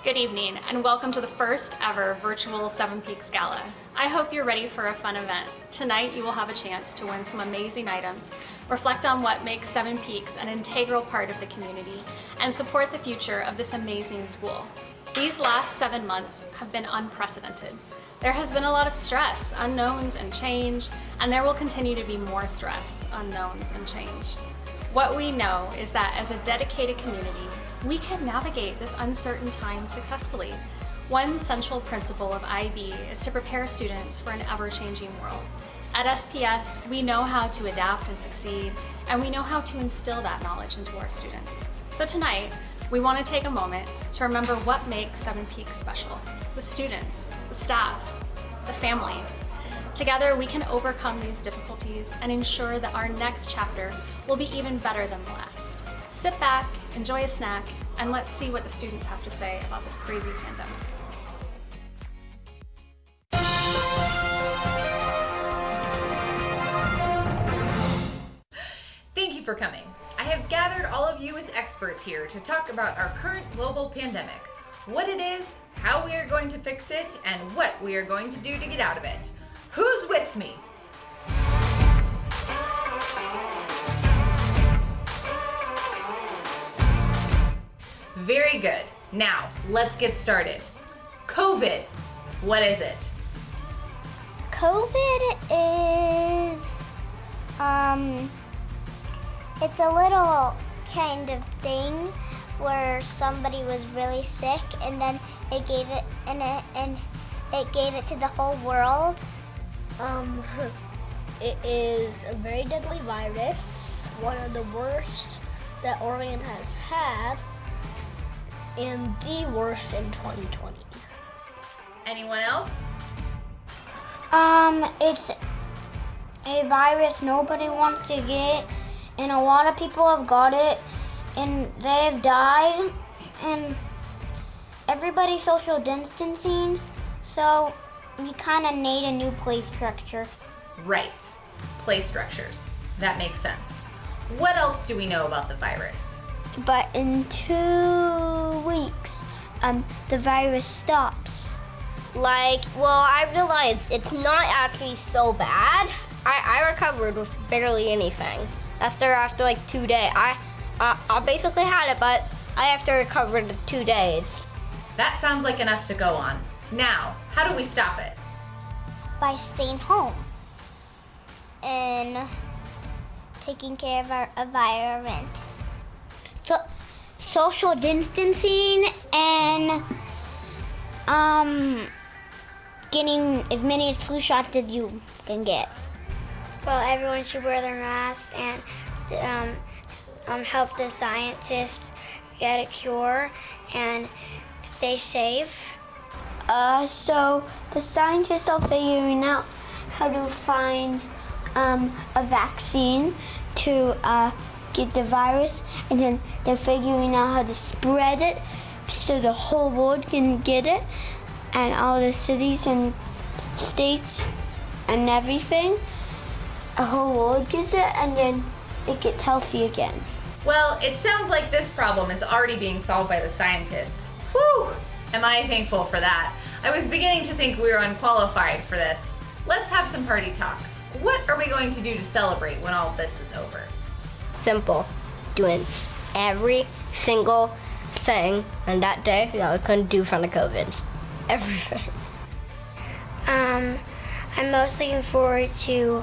Good evening, and welcome to the first ever virtual Seven Peaks Gala. I hope you're ready for a fun event. Tonight you will have a chance to win some amazing items, reflect on what makes Seven Peaks an integral part of the community, and support the future of this amazing school. These last 7 months have been unprecedented. There has been a lot of stress, unknowns, and change, and there will continue to be more stress, unknowns, and change. What we know is that as a dedicated community, we can navigate this uncertain time successfully. One central principle of IB is to prepare students for an ever-changing world. At SPS, we know how to adapt and succeed, and we know how to instill that knowledge into our students. So tonight, we want to take a moment to remember what makes Seven Peaks special. The students, the staff, the families. Together, we can overcome these difficulties and ensure that our next chapter will be even better than the last. Sit back, enjoy a snack, and let's see what the students have to say about this crazy pandemic. Thank you for coming. I have gathered all of you as experts here to talk about our current global pandemic, what it is, how we are going to fix it, and what we are going to do to get out of it. Who's with me? Very good. Now, let's get started. COVID, what is it? COVID is, it's a little kind of thing where somebody was really sick and then it gave it and it gave it to the whole world. It is a very deadly virus, one of the worst that Oregon has had, and the worst in 2020. Anyone else? It's a virus nobody wants to get, and a lot of people have got it, and they have died, and everybody's social distancing, so we kind of need a new play structure. Right. Play structures. That makes sense. What else do we know about the virus? But in 2 weeks, the virus stops. I realized it's not actually so bad. I recovered with barely anything. After like 2 days. I basically had it, but I have to recover in 2 days. That sounds like enough to go on. Now, how do we stop it? By staying home and taking care of our environment. So, social distancing and getting as many flu shots as you can get. Well, everyone should wear their masks and help the scientists get a cure and stay safe. So the scientists are figuring out how to find a vaccine to get the virus, and then they're figuring out how to spread it so the whole world can get it, and all the cities and states and everything, the whole world gets it, and then it gets healthy again. Well, it sounds like this problem is already being solved by the scientists. Whew! Am I thankful for that? I was beginning to think we were unqualified for this. Let's have some party talk. What are we going to do to celebrate when all this is over? Simple. Doing every single thing on that day that we couldn't do in front of COVID. Everything. I'm most looking forward to,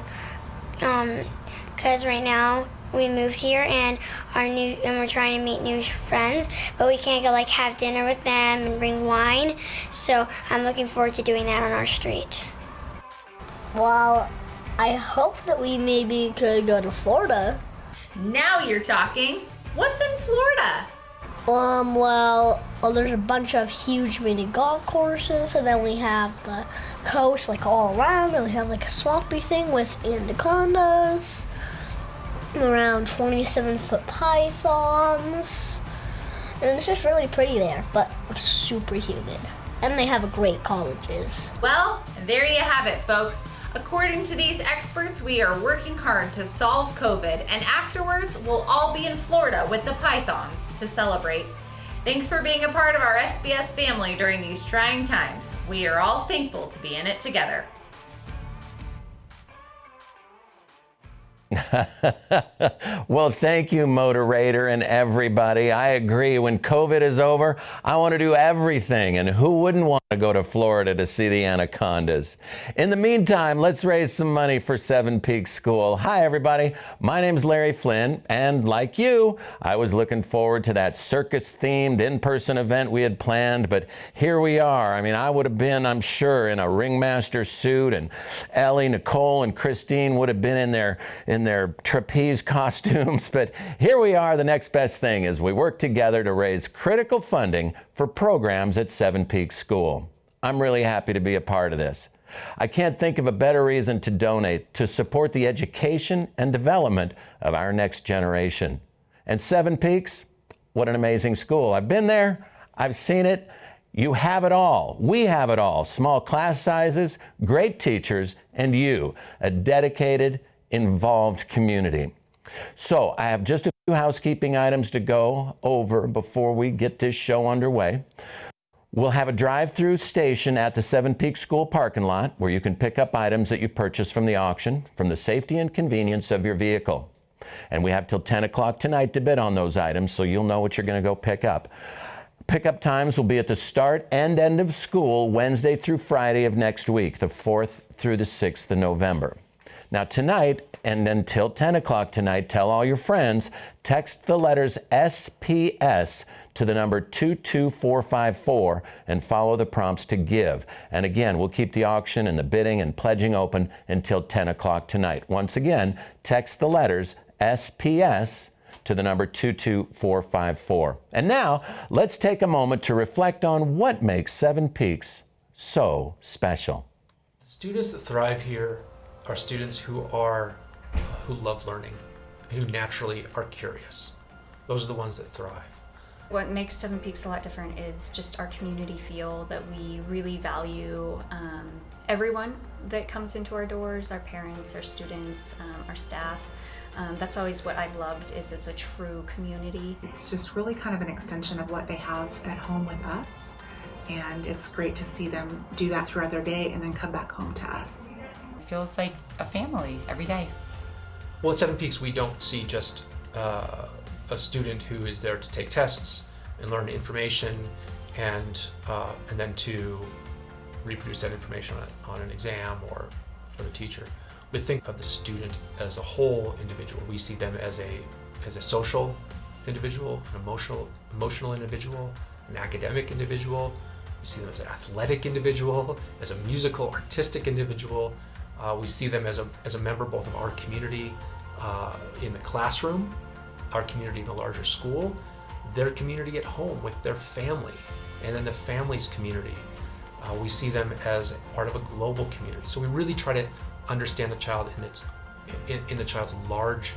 cause right now we moved here and we're trying to meet new friends, but we can't go have dinner with them and bring wine. So I'm looking forward to doing that on our street. Well, I hope that we maybe could go to Florida. Now you're talking. What's in Florida? Well, there's a bunch of huge mini golf courses, and then we have the coast all around, and we have a swampy thing with anacondas, around 27-foot pythons, and it's just really pretty there, but super humid. And they have great colleges. Well, there you have it, folks. According to these experts, we are working hard to solve COVID, and afterwards, we'll all be in Florida with the pythons to celebrate. Thanks for being a part of our SBS family during these trying times. We are all thankful to be in it together. Well, thank you, moderator, and everybody. I agree. When COVID is over, I want to do everything. And who wouldn't want to go to Florida to see the anacondas? In the meantime, let's raise some money for Seven Peaks School. Hi, everybody. My name's Larry Flynn, and like you, I was looking forward to that circus-themed in-person event we had planned, but here we are. I mean, I would have been, I'm sure, in a ringmaster suit, and Ellie, Nicole, and Christine would have been in their trapeze costumes, but here we are. The next best thing is we work together to raise critical funding for programs at Seven Peaks School. I'm really happy to be a part of this. I can't think of a better reason to donate to support the education and development of our next generation. And Seven Peaks, what an amazing school. I've been there, I've seen it. You have it all. We have it all. Small class sizes, great teachers, and you, a dedicated, involved community. So I have just a few housekeeping items to go over before we get this show underway. We'll have a drive-through station at the Seven Peaks School parking lot where you can pick up items that you purchase from the auction from the safety and convenience of your vehicle. And we have till 10 o'clock tonight to bid on those items, so you'll know what you're going to go pick up. Pickup times will be at the start and end of school Wednesday through Friday of next week, the 4th through the 6th of November. Now tonight, and until 10 o'clock tonight, tell all your friends, text the letters SPS to the number 22454 and follow the prompts to give. And again, we'll keep the auction and the bidding and pledging open until 10 o'clock tonight. Once again, text the letters SPS to the number 22454. And now, let's take a moment to reflect on what makes Seven Peaks so special. The students that thrive here are students who love learning, who naturally are curious. Those are the ones that thrive. What makes Seven Peaks a lot different is just our community feel, that we really value everyone that comes into our doors, our parents, our students, our staff. That's always what I've loved, is it's a true community. It's just really kind of an extension of what they have at home with us, and it's great to see them do that throughout their day and then come back home to us. Feels like a family every day. Well, at Seven Peaks, we don't see just a student who is there to take tests and learn information and then to reproduce that information on an exam or for the teacher. We think of the student as a whole individual. We see them as a social individual, an emotional individual, an academic individual. We see them as an athletic individual, as a musical, artistic individual. We see them as a member both of our community in the classroom, our community in the larger school, their community at home with their family, and then the family's community. We see them as part of a global community. So we really try to understand the child in the child's large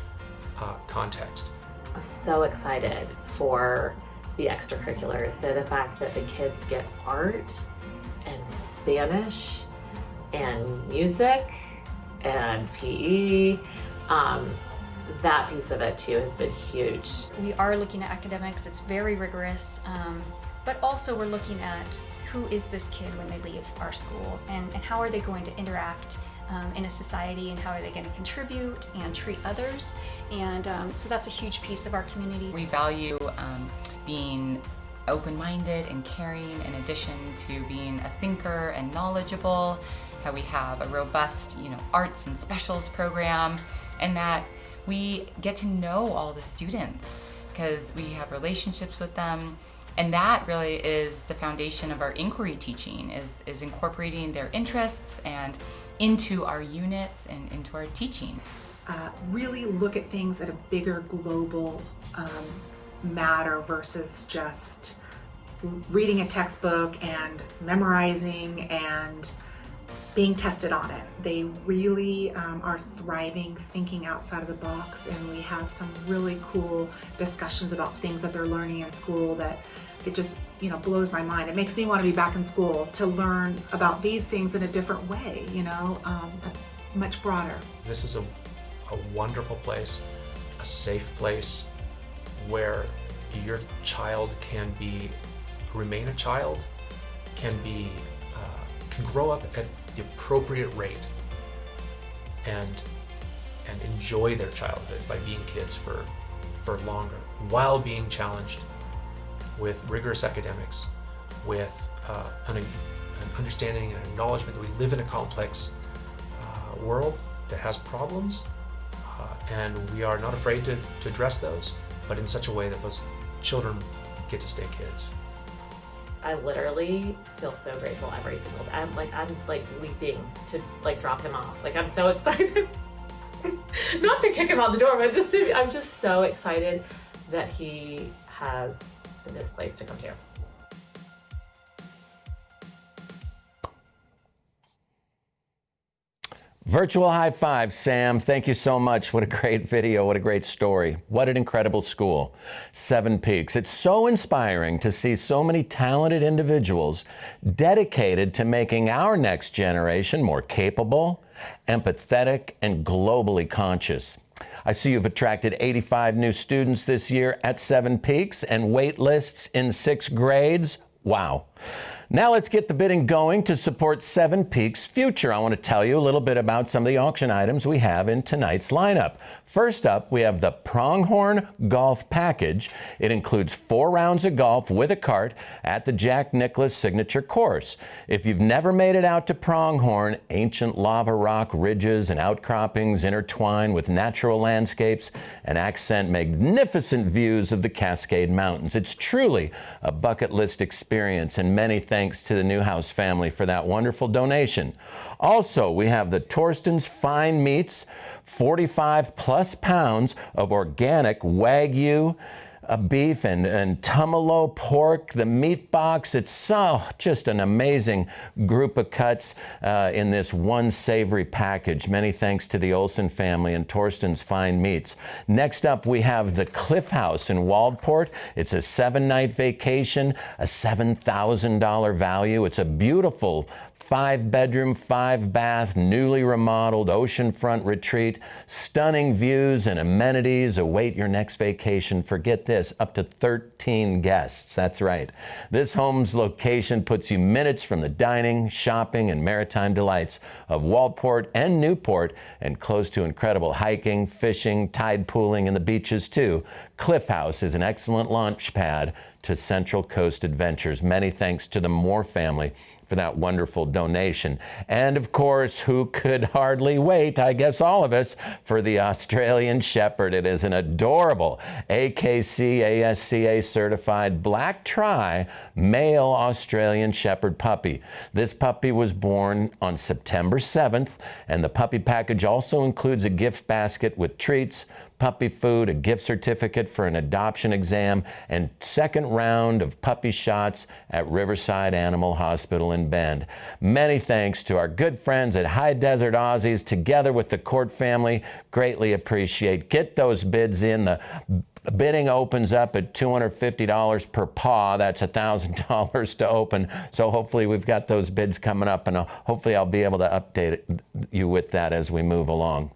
context. I'm so excited for the extracurriculars. So the fact that the kids get art and Spanish and music and PE, that piece of it too has been huge. We are looking at academics, it's very rigorous, but also we're looking at who is this kid when they leave our school, and how are they going to interact in a society, and how are they going to contribute and treat others. And so that's a huge piece of our community. We value being open-minded and caring, in addition to being a thinker and knowledgeable, how we have a robust, arts and specials program, and that we get to know all the students because we have relationships with them. And that really is the foundation of our inquiry teaching, is incorporating their interests and into our units and into our teaching. Really look at things at a bigger global matter versus just reading a textbook and memorizing and being tested on it. They really are thriving, thinking outside of the box, and we have some really cool discussions about things that they're learning in school that it just blows my mind. It makes me want to be back in school to learn about these things in a different way, much broader. This is a wonderful place, a safe place where your child can remain a child, can grow up at the appropriate rate and enjoy their childhood by being kids for longer, while being challenged with rigorous academics, with an understanding and acknowledgement that we live in a complex world that has problems, and we are not afraid to address those, but in such a way that those children get to stay kids. I literally feel so grateful every single day. I'm like leaping to like drop him off. Like, I'm so excited. Not to kick him out the door, but I'm just so excited that he has this place to come to. Virtual high five, Sam. Thank you so much. What a great video. What a great story. What an incredible school. Seven Peaks. It's so inspiring to see so many talented individuals dedicated to making our next generation more capable, empathetic, and globally conscious. I see you've attracted 85 new students this year at Seven Peaks and wait lists in 6 grades. Wow. Now let's get the bidding going to support Seven Peaks' future. I want to tell you a little bit about some of the auction items we have in tonight's lineup. First up, we have the Pronghorn Golf Package. It includes 4 rounds of golf with a cart at the Jack Nicklaus Signature Course. If you've never made it out to Pronghorn, ancient lava rock ridges and outcroppings intertwine with natural landscapes and accent magnificent views of the Cascade Mountains. It's truly a bucket list experience, and many thanks to the Newhouse family for that wonderful donation. Also, we have the Torsten's Fine Meats, 45 plus pounds of organic Wagyu beef and tumalo pork, the meat box. It's just an amazing group of cuts in this one savory package. Many thanks to the Olson family and Torsten's Fine Meats. Next up, we have the Cliff House in Waldport. It's a 7-night vacation, a $7,000 value. It's a beautiful 5-bedroom, 5-bath, newly remodeled oceanfront retreat. Stunning views and amenities await your next vacation. Forget this, up to 13 guests. That's right. This home's location puts you minutes from the dining, shopping, and maritime delights of Waldport and Newport, and close to incredible hiking, fishing, tide pooling, and the beaches too. Cliff House is an excellent launch pad to Central Coast adventures. Many thanks to the Moore family for that wonderful donation. And of course, who could hardly wait, I guess all of us, for the Australian Shepherd. It is an adorable AKC ASCA certified black tri male Australian Shepherd puppy. This puppy was born on September 7th, and the puppy package also includes a gift basket with treats, puppy food, a gift certificate for an adoption exam, and second round of puppy shots at Riverside Animal Hospital in Bend. Many thanks to our good friends at High Desert Aussies, together with the Court family. Greatly appreciate. Get those bids in. The bidding opens up at $250 per paw. That's $1,000 to open. So hopefully we've got those bids coming up, and hopefully I'll be able to update you with that as we move along.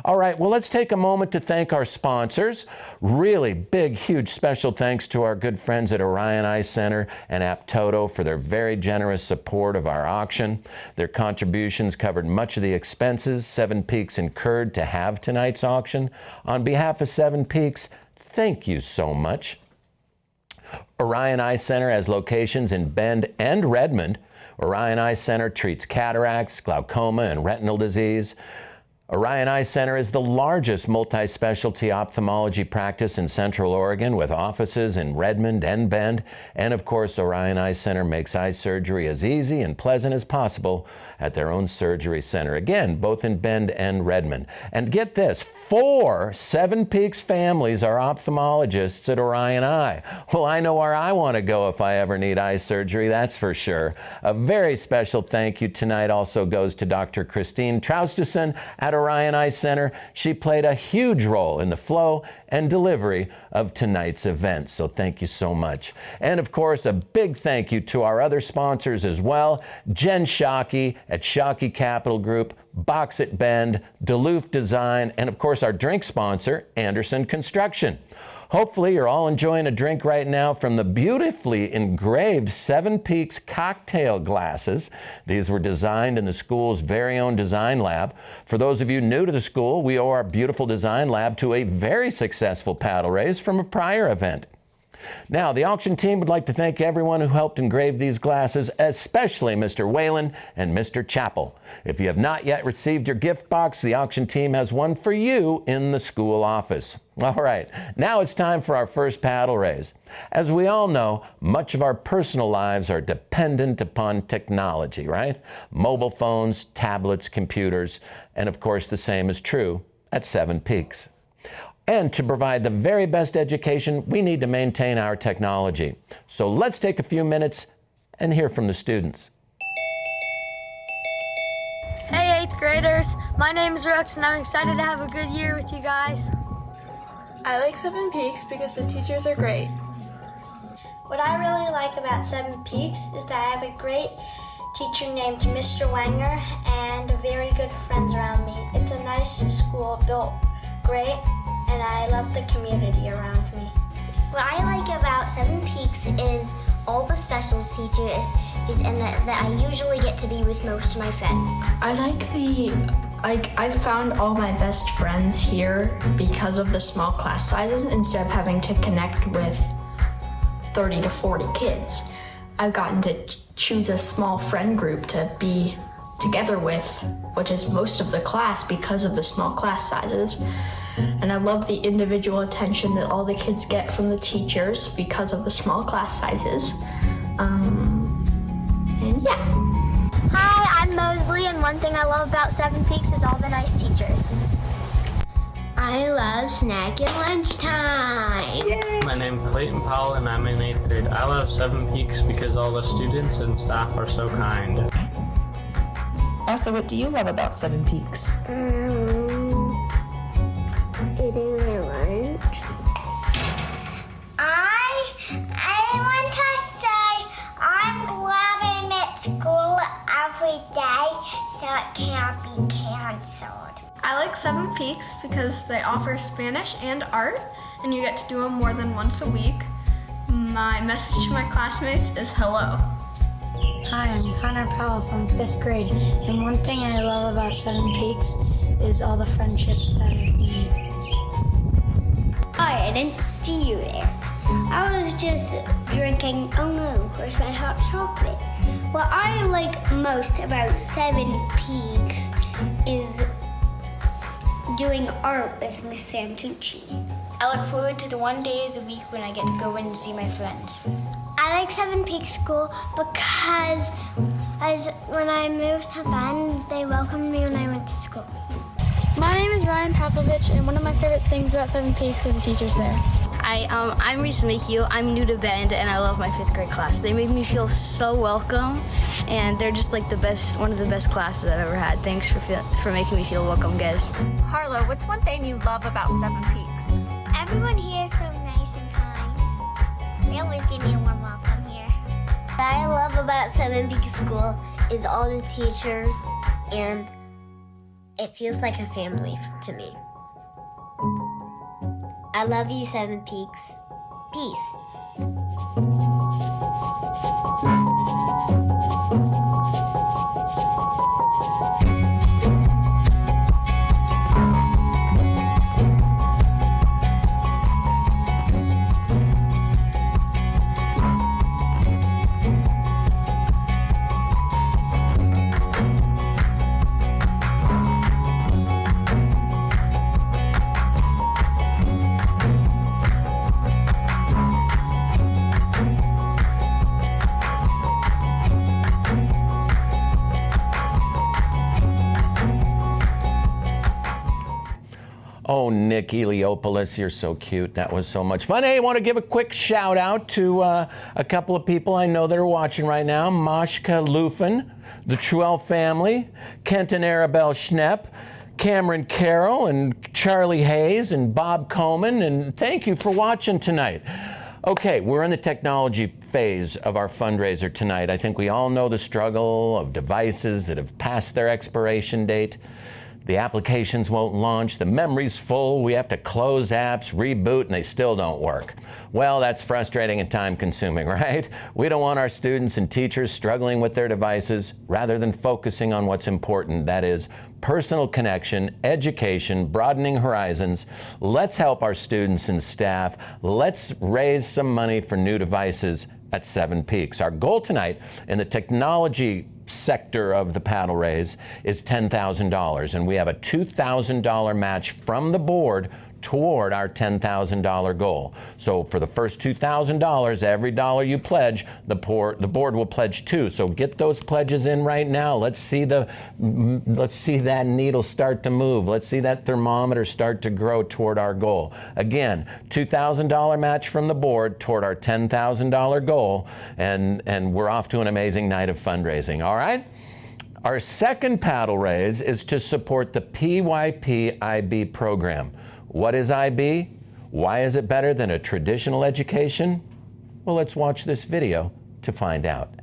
All right, well, let's take a moment to thank our sponsors. Really big, huge special thanks to our good friends at Orion Eye Center and Aptoto for their very generous support of our auction. Their contributions covered much of the expenses Seven Peaks incurred to have tonight's auction. On behalf of Seven Peaks, thank you so much. Orion Eye Center has locations in Bend and Redmond. Orion Eye Center treats cataracts, glaucoma, and retinal disease. Orion Eye Center is the largest multi-specialty ophthalmology practice in Central Oregon, with offices in Redmond and Bend. And of course, Orion Eye Center makes eye surgery as easy and pleasant as possible at their own surgery center. Again, both in Bend and Redmond. And get this, 4 Seven Peaks families are ophthalmologists at Orion Eye. Well, I know where I want to go if I ever need eye surgery, that's for sure. A very special thank you tonight also goes to Dr. Christine Traustason at Orion Eye Center. She played a huge role in the flow and delivery of tonight's event, so thank you so much. And of course, a big thank you to our other sponsors as well. Jen Shockey at Shockey Capital Group, Box It Bend, Duluth Design, and of course our drink sponsor, Anderson Construction. Hopefully you're all enjoying a drink right now from the beautifully engraved Seven Peaks cocktail glasses. These were designed in the school's very own design lab. For those of you new to the school, we owe our beautiful design lab to a very successful paddle race from a prior event. Now, the auction team would like to thank everyone who helped engrave these glasses, especially Mr. Whalen and Mr. Chappell. If you have not yet received your gift box, the auction team has one for you in the school office. All right, now it's time for our first paddle raise. As we all know, much of our personal lives are dependent upon technology, right? Mobile phones, tablets, computers, and of course the same is true at Seven Peaks. And to provide the very best education, we need to maintain our technology. So let's take a few minutes and hear from the students. Hey 8th graders, my name is Rex and I'm excited to have a good year with you guys. I like Seven Peaks because the teachers are great. What I really like about Seven Peaks is that I have a great teacher named Mr. Wanger and very good friends around me. It's a nice school, built great, and I love the community around me. What I like about Seven Peaks is all the specials teachers and that I usually get to be with most of my friends. I've found all my best friends here because of the small class sizes. Instead of having to connect with 30 to 40 kids, I've gotten to choose a small friend group to be together with, which is most of the class because of the small class sizes. And I love the individual attention that all the kids get from the teachers because of the small class sizes. And yeah. Hi, I'm Mosley, and one thing I love about Seven Peaks is all the nice teachers. I love snack and lunchtime. Yay. My name's Clayton Powell and I'm in 8th grade. I love Seven Peaks because all the students and staff are so kind. Also, what do you love about Seven Peaks? Eating my lunch. I want to say I'm glad I'm at school every day so it can't be canceled. I like Seven Peaks because they offer Spanish and art, and you get to do them more than once a week. My message to my classmates is hello. Hi, I'm Connor Powell from 5th grade, and one thing I love about Seven Peaks is all the friendships that I've made. Hi, I didn't see you there. I was just drinking, oh no, where's my hot chocolate? What I like most about Seven Peaks is doing art with Miss Santucci. I look forward to the one day of the week when I get to go in and see my friends. I like Seven Peaks School because when I moved to Bend, they welcomed me when I went to school. My name is Ryan Pavlovich, and one of my favorite things about Seven Peaks are the teachers there. I'm Reese Mikio. I'm new to Bend, and I love my 5th grade class. They made me feel so welcome, and they're just like the best, one of the best classes I've ever had. Thanks for making me feel welcome, guys. Harlow, what's one thing you love about Seven Peaks? Everyone here is so nice and kind. They always give me a warm welcome here. What I love about Seven Peaks School is all the teachers, and it feels like a family to me. I love you, Seven Peaks. Peace. Oh, Nick Eliopoulos, you're so cute. That was so much fun. Hey, I want to give a quick shout out to a couple of people I know that are watching right now. Mashka Lufin, the Truell family, Kenton Arabelle Schnepp, Cameron Carroll, and Charlie Hayes, and Bob Coleman, and thank you for watching tonight. Okay, we're in the technology phase of our fundraiser tonight. I think we all know the struggle of devices that have passed their expiration date. The applications won't launch, the memory's full, we have to close apps, reboot, and they still don't work. Well, that's frustrating and time-consuming, right? We don't want our students and teachers struggling with their devices rather than focusing on what's important, that is, personal connection, education, broadening horizons. Let's help our students and staff. Let's raise some money for new devices at Seven Peaks. Our goal tonight in the technology sector of the paddle raise is $10,000, and we have a $2,000 match from the board toward our $10,000 goal. So for the first $2,000, every dollar you pledge, the board will pledge $2. So get those pledges in right now. Let's see that needle start to move. Let's see that thermometer start to grow toward our goal. Again, $2,000 match from the board toward our $10,000 goal, and we're off to an amazing night of fundraising. All right? Our second paddle raise is to support the PYP IB program. What is IB? Why is it better than a traditional education? Well, let's watch this video to find out.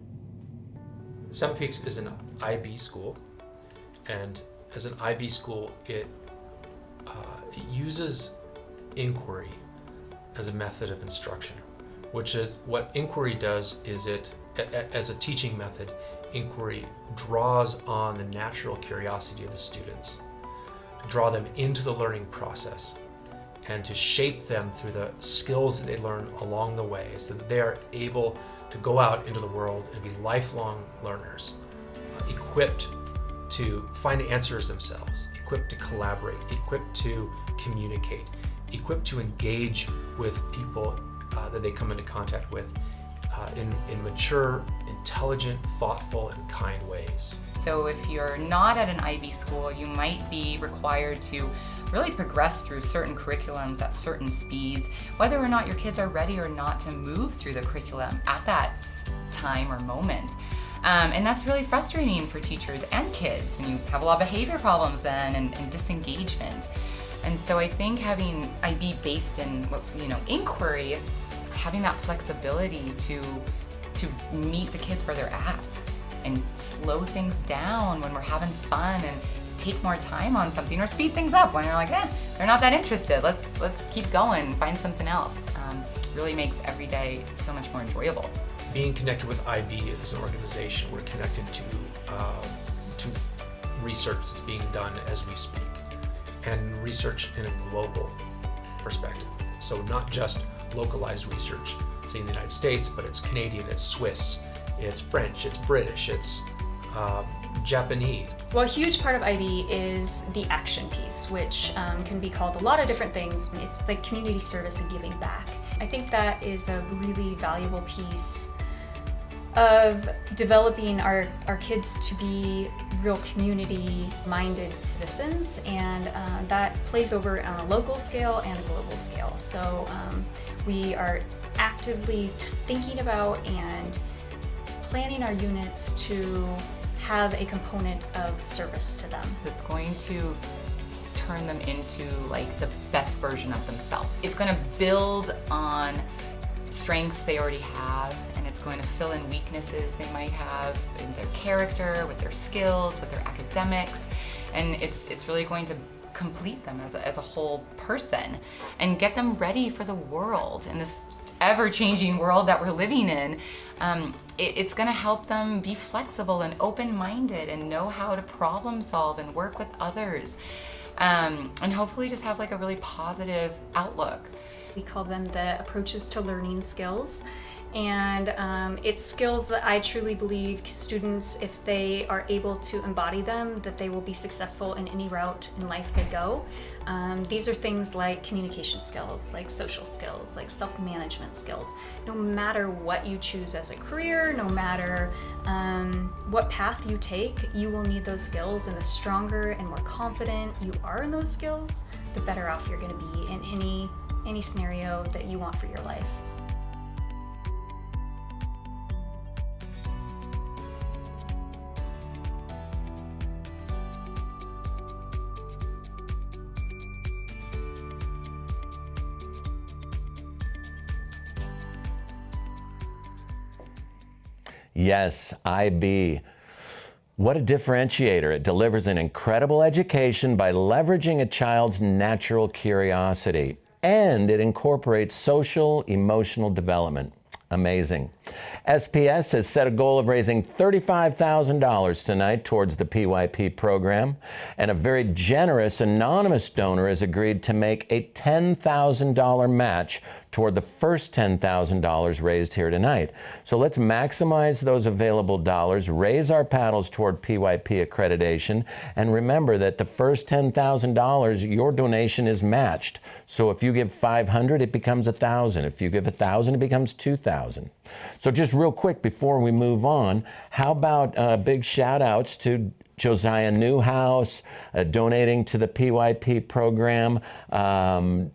Seven Peaks is an IB school, and as an IB school, it uses inquiry as a method of instruction, which is what inquiry does is as a teaching method, inquiry draws on the natural curiosity of the students, to draw them into the learning process, and to shape them through the skills that they learn along the way so that they are able to go out into the world and be lifelong learners, equipped to find answers themselves, equipped to collaborate, equipped to communicate, equipped to engage with people that they come into contact with in mature, intelligent, thoughtful, and kind ways. So if you're not at an IB school, you might be required to really progress through certain curriculums at certain speeds, whether or not your kids are ready or not to move through the curriculum at that time or moment. And that's really frustrating for teachers and kids, and you have a lot of behavior problems then and disengagement. And so I think having IB based in inquiry, having that flexibility to meet the kids where they're at and slow things down when we're having fun and take more time on something, or speed things up when you're like, they're not that interested. Let's keep going, find something else. Really makes every day so much more enjoyable. Being connected with IB as an organization, we're connected to research that's being done as we speak, and research in a global perspective. So not just localized research, say in the United States, but it's Canadian, it's Swiss, it's French, it's British, it's Japanese. Well, a huge part of IB is the action piece, which can be called a lot of different things. It's like community service and giving back. I think that is a really valuable piece of developing our kids to be real community-minded citizens, and that plays over on a local scale and a global scale. So we are actively thinking about and planning our units to have a component of service to them. It's going to turn them into like the best version of themselves. It's going to build on strengths they already have, and it's going to fill in weaknesses they might have in their character, with their skills, with their academics, and it's really going to complete them as a whole person and get them ready for the world in this ever-changing world that we're living in. It's going to help them be flexible and open-minded and know how to problem solve and work with others, and hopefully just have like a really positive outlook. We call them the approaches to learning skills, and it's skills that I truly believe students, if they are able to embody them, that they will be successful in any route in life they go. These are things like communication skills, like social skills, like self-management skills. No matter what you choose as a career, no matter what path you take, you will need those skills, and the stronger and more confident you are in those skills, the better off you're going to be in any scenario that you want for your life. Yes, IB. What a differentiator. It delivers an incredible education by leveraging a child's natural curiosity, and it incorporates social, emotional development. Amazing. SPS has set a goal of raising $35,000 tonight towards the PYP program, and a very generous anonymous donor has agreed to make a $10,000 match toward the first $10,000 raised here tonight. So let's maximize those available dollars, raise our paddles toward PYP accreditation, and remember that the first $10,000, your donation is matched. So if you give $500, it becomes $1,000. If you give $1,000, it becomes $2,000. So just real quick before we move on, how about big shout outs to Josiah Newhouse, donating to the PYP program.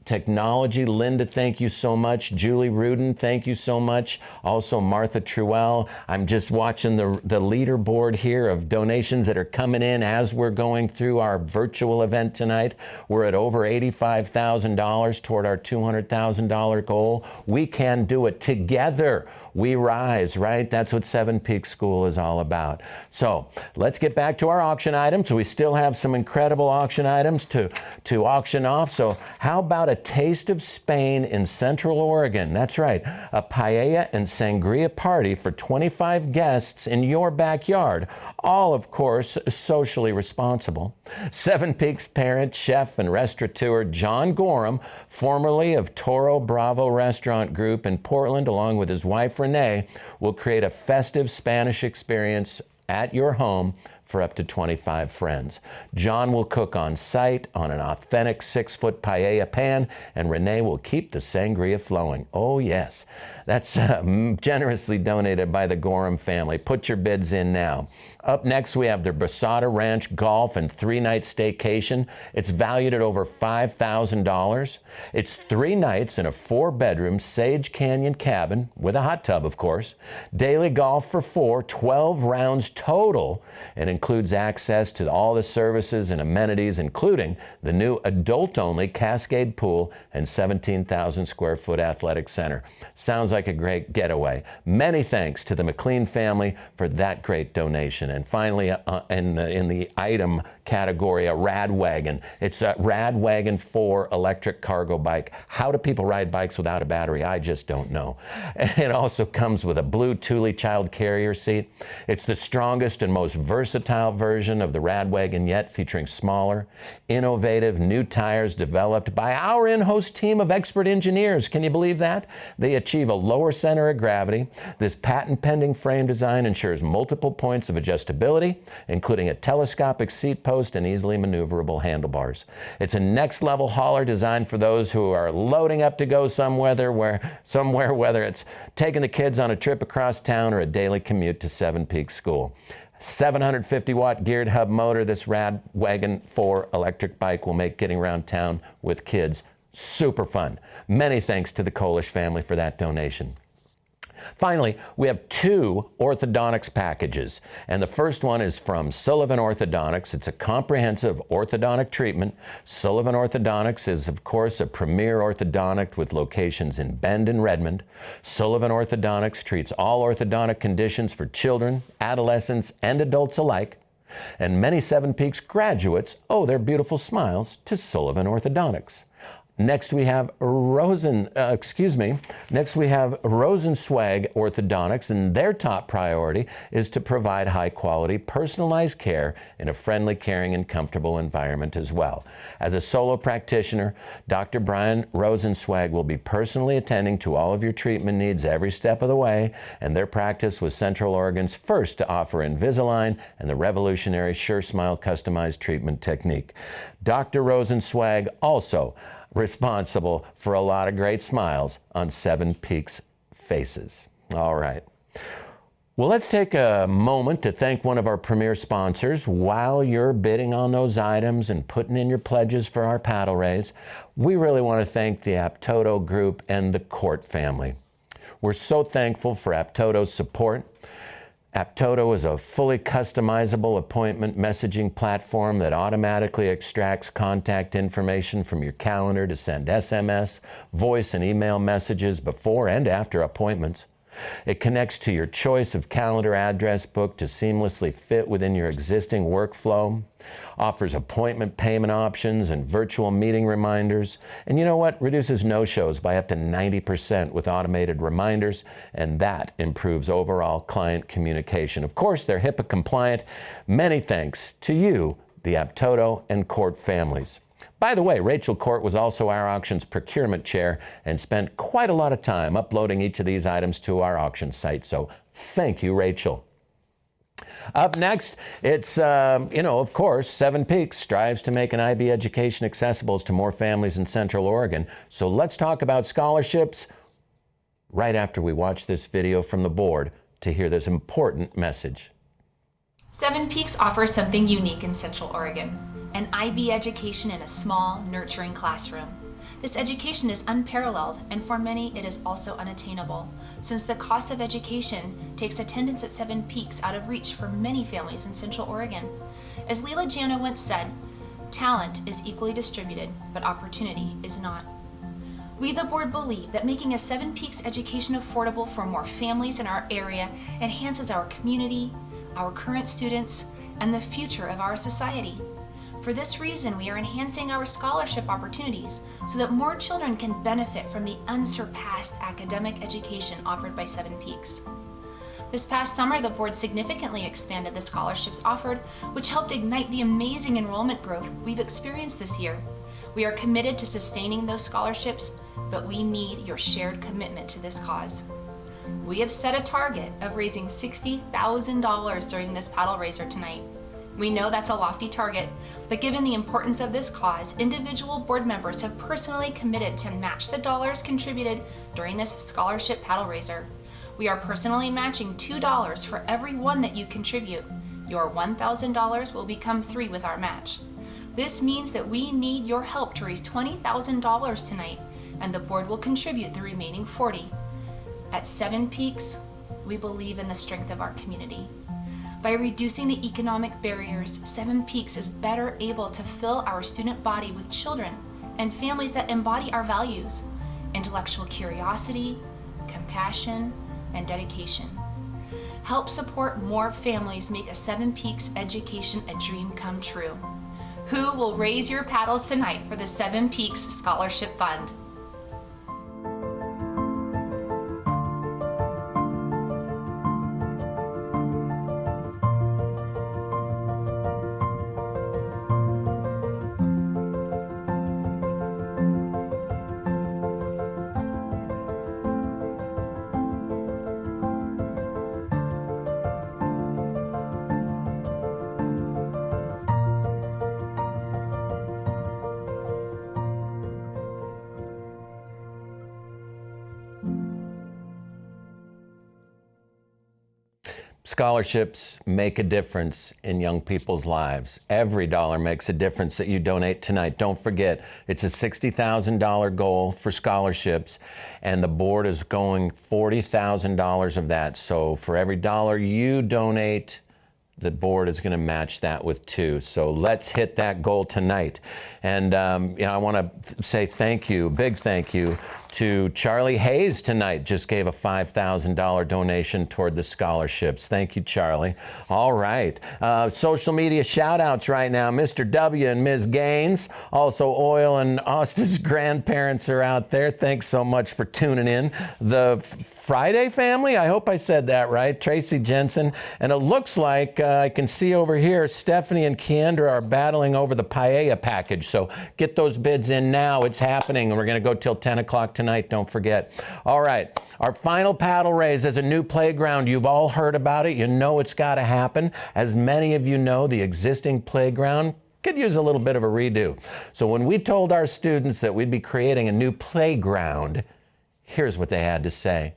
Technology, Linda, thank you so much. Julie Rudin, thank you so much. Also Martha Truell. I'm just watching the leaderboard here of donations that are coming in as we're going through our virtual event tonight. We're at over $85,000 toward our $200,000 goal. We can do it together. We rise, right? That's what Seven Peaks School is all about. So let's get back to our auction items. We still have some incredible auction items to auction off. So how about a taste of Spain in Central Oregon? That's right, a paella and sangria party for 25 guests in your backyard. All, of course, socially responsible. Seven Peaks parent, chef, and restaurateur John Gorham, formerly of Toro Bravo Restaurant Group in Portland, along with his wife Renee, will create a festive Spanish experience at your home for up to 25 friends. John will cook on site on an authentic 6-foot paella pan, and Renee will keep the sangria flowing. Oh yes, that's generously donated by the Gorham family. Put your bids in now. Up next, we have the Brasada Ranch Golf and 3-night staycation. It's valued at over $5,000. It's 3 nights in a 4-bedroom Sage Canyon cabin with a hot tub, of course. Daily golf for 4, 12 rounds total, and includes access to all the services and amenities, including the new adult-only Cascade Pool and 17,000 square foot athletic center. Sounds like a great getaway. Many thanks to the McLean family for that great donation. And finally, in the item category, a Rad Wagon. It's a Rad Wagon 4 electric cargo bike. How do people ride bikes without a battery? I just don't know. It also comes with a blue Thule child carrier seat. It's the strongest and most versatile version of the Rad Wagon yet, featuring smaller, innovative new tires developed by our in-house team of expert engineers. Can you believe that? They achieve a lower center of gravity. This patent-pending frame design ensures multiple points of adjustability, including a telescopic seat post and easily maneuverable handlebars. It's a next-level hauler designed for those who are loading up to go somewhere, whether it's taking the kids on a trip across town or a daily commute to Seven Peaks School. 750-watt geared hub motor, this Rad Wagon 4 electric bike will make getting around town with kids super fun. Many thanks to the Kolish family for that donation. Finally, we have 2 orthodontics packages, and the first one is from Sullivan Orthodontics. It's a comprehensive orthodontic treatment. Sullivan Orthodontics is, of course, a premier orthodontic with locations in Bend and Redmond. Sullivan Orthodontics treats all orthodontic conditions for children, adolescents, and adults alike. And many Seven Peaks graduates owe their beautiful smiles to Sullivan Orthodontics. Next we have Rosenswag Orthodontics, and their top priority is to provide high quality, personalized care in a friendly, caring, and comfortable environment as well. As a solo practitioner, Dr. Brian Rosenswag will be personally attending to all of your treatment needs every step of the way, and their practice was Central Oregon's first to offer Invisalign and the revolutionary Sure Smile customized treatment technique. Dr. Rosenswag also responsible for a lot of great smiles on Seven Peaks faces. All right. Well, let's take a moment to thank one of our premier sponsors. While you're bidding on those items and putting in your pledges for our paddle raise, we really want to thank the Aptodo Group and the Court family. We're so thankful for Aptodo's support. Aptodo is a fully customizable appointment messaging platform that automatically extracts contact information from your calendar to send SMS, voice, and email messages before and after appointments. It connects to your choice of calendar address book to seamlessly fit within your existing workflow, offers appointment payment options and virtual meeting reminders, and you know what? Reduces no-shows by up to 90% with automated reminders, and that improves overall client communication. Of course, they're HIPAA compliant. Many thanks to you, the Aptoto and Court families. By the way, Rachel Court was also our auction's procurement chair and spent quite a lot of time uploading each of these items to our auction site. So thank you, Rachel. Up next, it's, of course, Seven Peaks strives to make an IB education accessible to more families in Central Oregon. So let's talk about scholarships right after we watch this video from the board to hear this important message. Seven Peaks offers something unique in Central Oregon, an IB education in a small, nurturing classroom. This education is unparalleled, and for many it is also unattainable, since the cost of education takes attendance at Seven Peaks out of reach for many families in Central Oregon. As Leela Jana once said, talent is equally distributed, but opportunity is not. We, the board, believe that making a Seven Peaks education affordable for more families in our area enhances our community, our current students, and the future of our society. For this reason, we are enhancing our scholarship opportunities so that more children can benefit from the unsurpassed academic education offered by Seven Peaks. This past summer, the board significantly expanded the scholarships offered, which helped ignite the amazing enrollment growth we've experienced this year. We are committed to sustaining those scholarships, but we need your shared commitment to this cause. We have set a target of raising $60,000 during this paddle raiser tonight. We know that's a lofty target, but given the importance of this cause, individual board members have personally committed to match the dollars contributed during this scholarship paddle raiser. We are personally matching $2 for every one that you contribute. Your $1,000 will become $3 with our match. This means that we need your help to raise $20,000 tonight, and the board will contribute the remaining $40. At Seven Peaks, we believe in the strength of our community. By reducing the economic barriers, Seven Peaks is better able to fill our student body with children and families that embody our values: intellectual curiosity, compassion, and dedication. Help support more families make a Seven Peaks education a dream come true. Who will raise your paddles tonight for the Seven Peaks Scholarship Fund? Scholarships make a difference in young people's lives. Every dollar makes a difference that you donate tonight. Don't forget, it's a $60,000 goal for scholarships, and the board is going $40,000 of that. So for every dollar you donate, the board is going to match that with $2. So let's hit that goal tonight. And I want to say thank you, big thank you, to Charlie Hayes tonight. Just gave a $5,000 donation toward the scholarships. Thank you, Charlie. All right. Social media shout outs right now. Mr. W and Ms. Gaines. Also, Oil and Austin's grandparents are out there. Thanks so much for tuning in. The Friday family, I hope I said that right. Tracy Jensen. And it looks like I can see over here, Stephanie and Keandra are battling over the paella package. So get those bids in now. It's happening. And we're going to go till 10 o'clock tonight. Don't forget. All right. Our final paddle raise is a new playground. You've all heard about it. You know it's got to happen. As many of you know, the existing playground could use a little bit of a redo. So when we told our students that we'd be creating a new playground, here's what they had to say.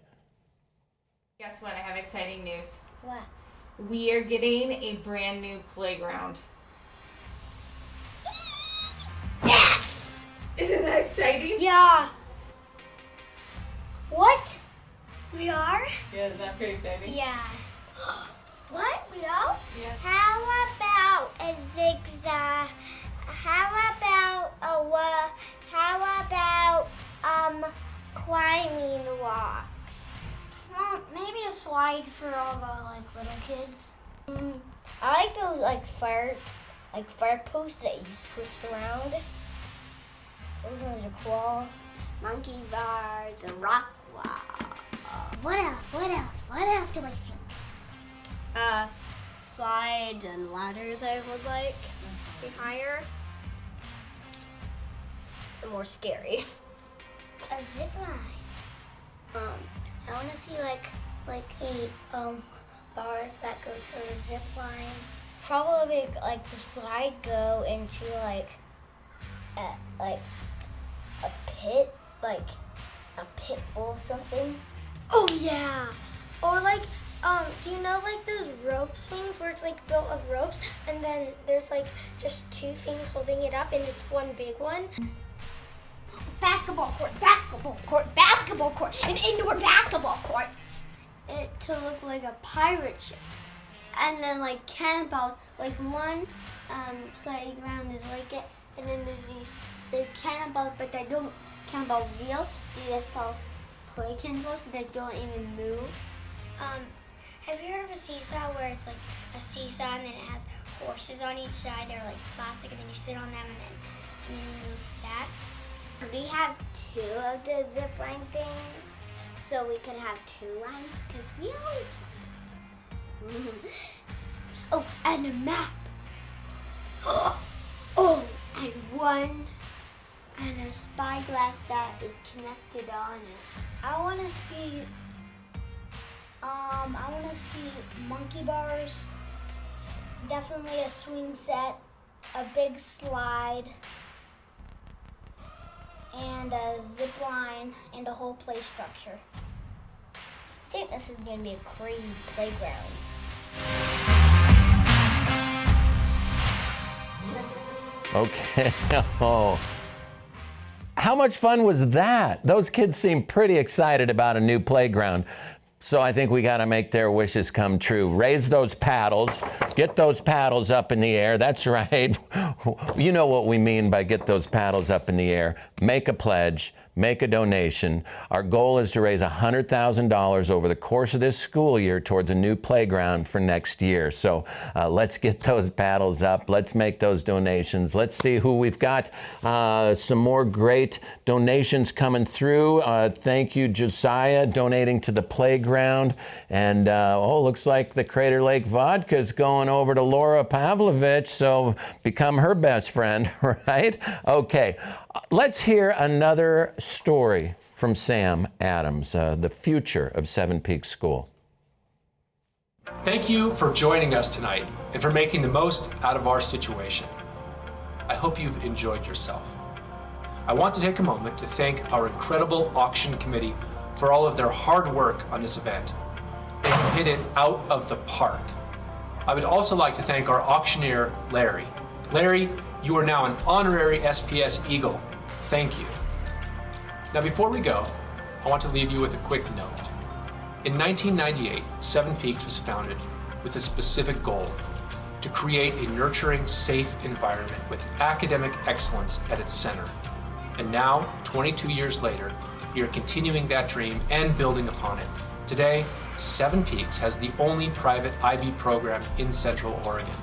Guess what? I have exciting news. What? We are getting a brand new playground. Yes! Isn't that exciting? Yeah. What? We are? Yeah, isn't that pretty exciting? Yeah. What? We are? Yeah. How about a zigzag? How about climbing rocks? Mom, slide for all the like little kids. I like those like fire posts that you twist around. Those ones are cool. Monkey bars, a rock wall. What else do I think? Slides and ladders I would like to be higher. They're more scary. A zip line. I want to see like a bars that go to a zip line. Probably make like the slide go into like a pit, like a pit full of something. Oh yeah. Or like do you know like those rope swings where it's like built of ropes and then there's like just two things holding it up and it's one big one? Basketball court, an indoor basketball court. It to look like a pirate ship. And then like cannonballs, like one playground is like it, and then there's these big cannonballs, but they don't cannonball real. They just all play cannonballs, so they don't even move. Have you heard of a seesaw where it's like a seesaw and then it has horses on each side? They're like plastic, and then you sit on them and then you move that. We have 2 of the zip line things, so we can have 2 lines, because we always Oh, and a map. Oh, and one, and a spyglass that is connected on it. I want to see monkey bars, definitely a swing set, a big slide, and a zip line, and a whole play structure. I think this is going to be a crazy playground. Okay. Oh. How much fun was that? Those kids seem pretty excited about a new playground. So I think we got to make their wishes come true. Raise those paddles. Get those paddles up in the air. That's right. You know what we mean by get those paddles up in the air. Make a pledge. Make a donation. Our goal is to raise $100,000 over the course of this school year towards a new playground for next year. So let's get those paddles up. Let's make those donations. Let's see who we've got. Some more great donations coming through. Thank you, Josiah, donating to the playground. And looks like the Crater Lake vodka is going over to Laura Pavlovich. So become her best friend, right? Okay. Let's hear another story from Sam Adams, the future of Seven Peaks School. Thank you for joining us tonight and for making the most out of our situation. I hope you've enjoyed yourself. I want to take a moment to thank our incredible auction committee for all of their hard work on this event. They hit it out of the park. I would also like to thank our auctioneer, Larry. Larry, you are now an honorary SPS Eagle. Thank you. Now before we go, I want to leave you with a quick note. In 1998, Seven Peaks was founded with a specific goal: to create a nurturing, safe environment with academic excellence at its center. And now, 22 years later, we are continuing that dream and building upon it. Today, Seven Peaks has the only private IB program in Central Oregon.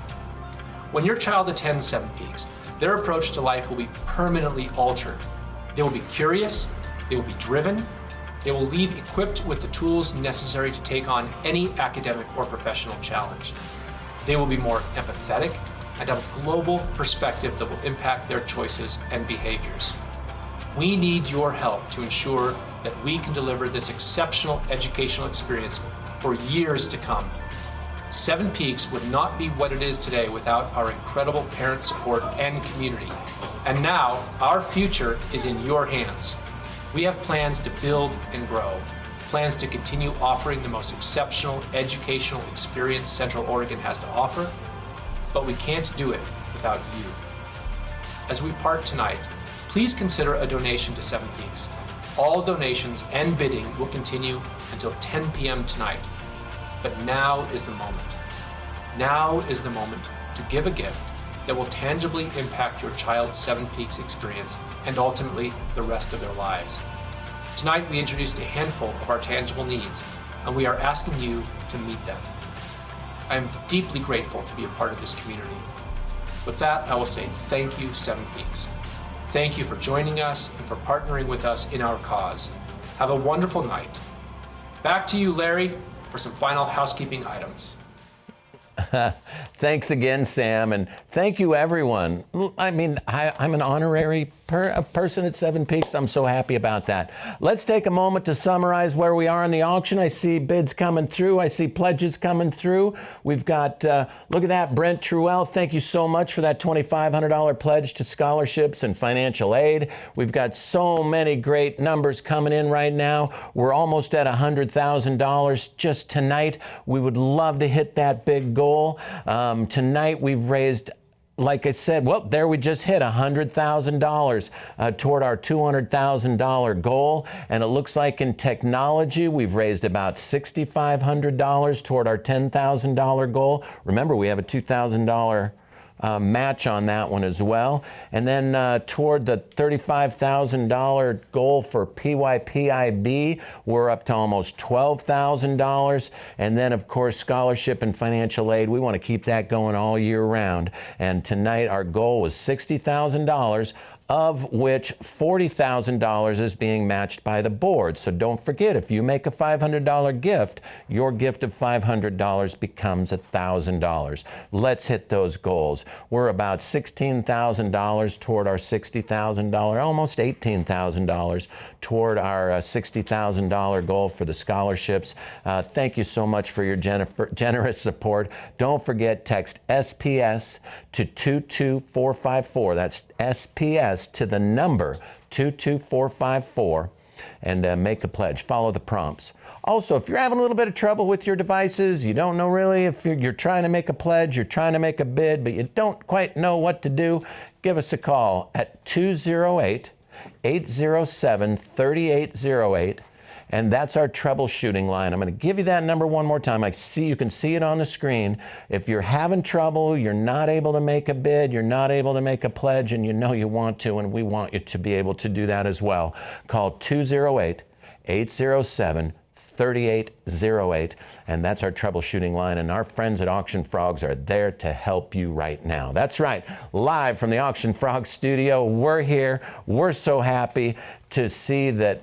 When your child attends Seven Peaks, their approach to life will be permanently altered. They will be curious, they will be driven, they will leave equipped with the tools necessary to take on any academic or professional challenge. They will be more empathetic and have a global perspective that will impact their choices and behaviors. We need your help to ensure that we can deliver this exceptional educational experience for years to come. Seven Peaks would not be what it is today without our incredible parent support and community. And now, our future is in your hands. We have plans to build and grow, plans to continue offering the most exceptional educational experience Central Oregon has to offer, but we can't do it without you. As we part tonight, please consider a donation to Seven Peaks. All donations and bidding will continue until 10 p.m. tonight. But now is the moment. Now is the moment to give a gift that will tangibly impact your child's Seven Peaks experience and ultimately the rest of their lives. Tonight we introduced a handful of our tangible needs, and we are asking you to meet them. I am deeply grateful to be a part of this community. With that, I will say thank you, Seven Peaks. Thank you for joining us and for partnering with us in our cause. Have a wonderful night. Back to you, Larry, for some final housekeeping items. Thanks again, Sam, and thank you, everyone. I mean, I'm an honorary person at Seven Peaks. I'm so happy about that. Let's take a moment to summarize where we are in the auction. I see bids coming through. I see pledges coming through. We've got, look at that, Brent Truell. Thank you so much for that $2,500 pledge to scholarships and financial aid. We've got so many great numbers coming in right now. We're almost at $100,000 just tonight. We would love to hit that big goal. Tonight we've raised, like I said, well, there we just hit $100,000 toward our $200,000 goal. And it looks like in technology, we've raised about $6,500 toward our $10,000 goal. Remember, we have a $2,000 match on that one as well. And then toward the $35,000 goal for PYPIB, we're up to almost $12,000. And then, of course, scholarship and financial aid, we want to keep that going all year round. And tonight, our goal was $60,000, of which $40,000 is being matched by the board. So don't forget, if you make a $500 gift, your gift of $500 becomes $1,000. Let's hit those goals. We're about $16,000 toward our $60,000, almost $18,000 toward our $60,000 goal for the scholarships. Thank you so much for your generous support. Don't forget, text SPS to 22454. That's SPS to the number 22454 and make a pledge. Follow the prompts. Also, if you're having a little bit of trouble with your devices, you don't know really if you're trying to make a pledge, you're trying to make a bid, but you don't quite know what to do, give us a call at 208-807-3808. And that's our troubleshooting line. I'm going to give you that number one more time. You can see it on the screen. If you're having trouble, you're not able to make a bid, you're not able to make a pledge, and you know you want to, and we want you to be able to do that as well, call 208-807-3808, and that's our troubleshooting line, and our friends at Auction Frogs are there to help you right now. That's right, live from the Auction Frog studio, we're here. We're so happy to see that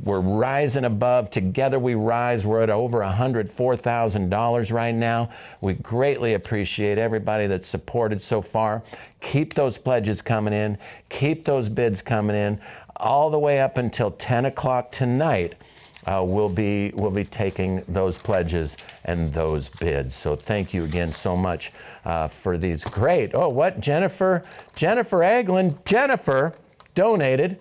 we're rising above. Together we rise. We're at over $104,000 right now. We greatly appreciate everybody that's supported so far. Keep those pledges coming in. Keep those bids coming in all the way up until 10 o'clock tonight. We'll be taking those pledges and those bids. So thank you again so much for these great. Oh, what? Jennifer Eglin. Jennifer donated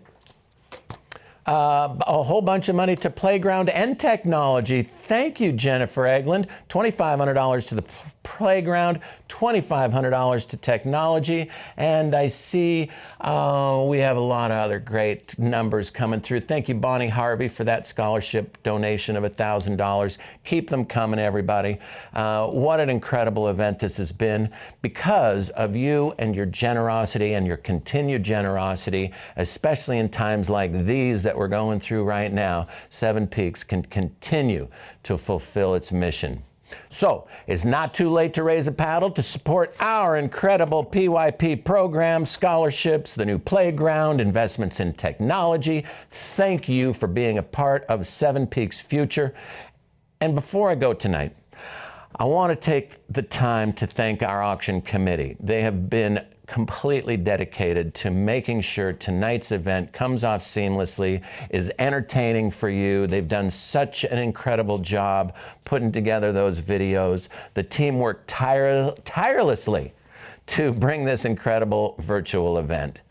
a whole bunch of money to playground and technology. Thank you, Jennifer Eglin. $2,500 to the playground, $2,500 to technology, and I see we have a lot of other great numbers coming through. Thank you, Bonnie Harvey, for that scholarship donation of $1,000. Keep them coming, everybody. What an incredible event this has been because of you and your generosity and your continued generosity, especially in times like these that we're going through right now. Seven Peaks can continue to fulfill its mission. So, it's not too late to raise a paddle to support our incredible PYP program, scholarships, the new playground, investments in technology. Thank you for being a part of Seven Peaks' future. And before I go tonight, I want to take the time to thank our auction committee. They have been completely dedicated to making sure tonight's event comes off seamlessly, is entertaining for you. They've done such an incredible job putting together those videos. The team worked tirelessly to bring this incredible virtual event.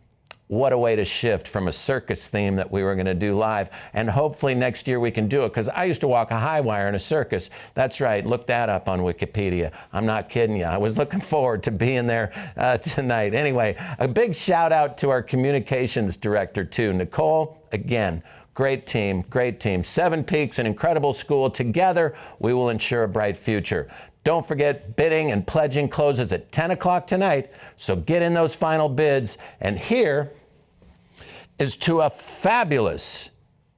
What a way to shift from a circus theme that we were going to do live. And hopefully next year we can do it, because I used to walk a high wire in a circus. That's right. Look that up on Wikipedia. I'm not kidding you. I was looking forward to being there tonight. Anyway, a big shout out to our communications director too, Nicole. Again, great team, great team. Seven Peaks, an incredible school. Together, we will ensure a bright future. Don't forget, bidding and pledging closes at 10 o'clock tonight, so get in those final bids. And here is to a fabulous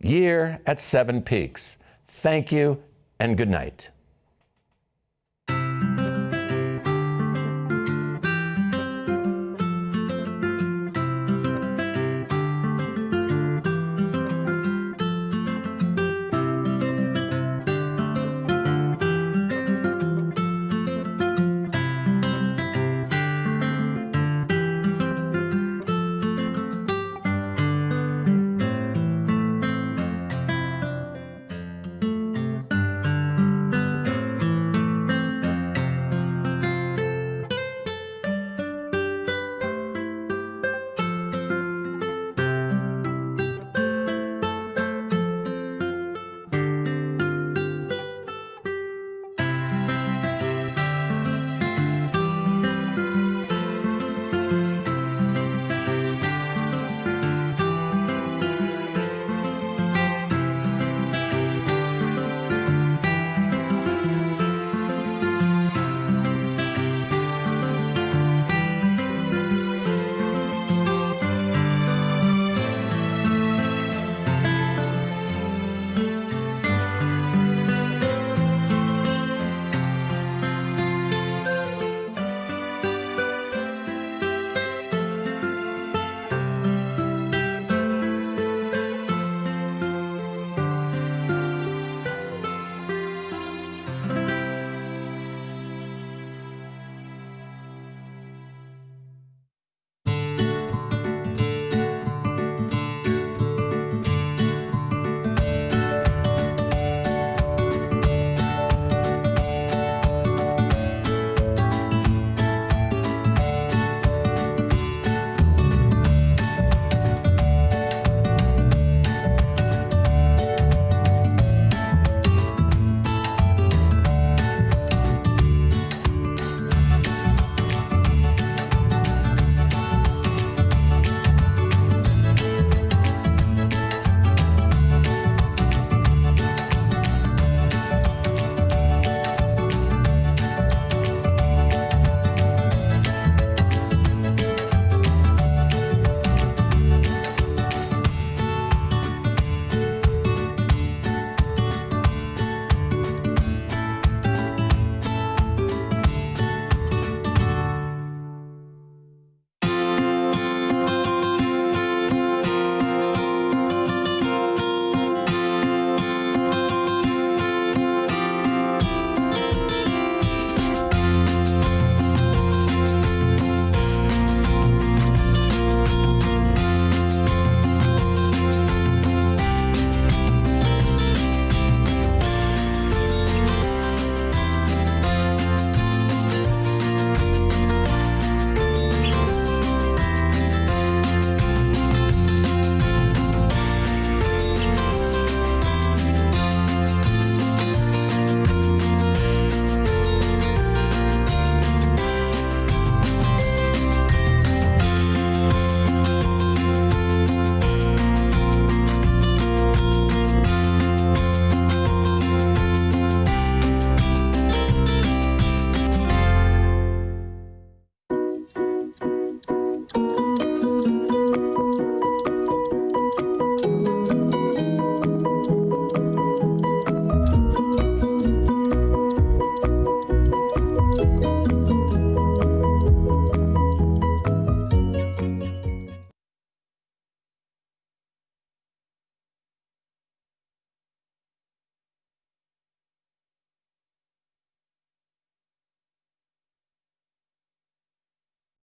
year at Seven Peaks. Thank you and good night.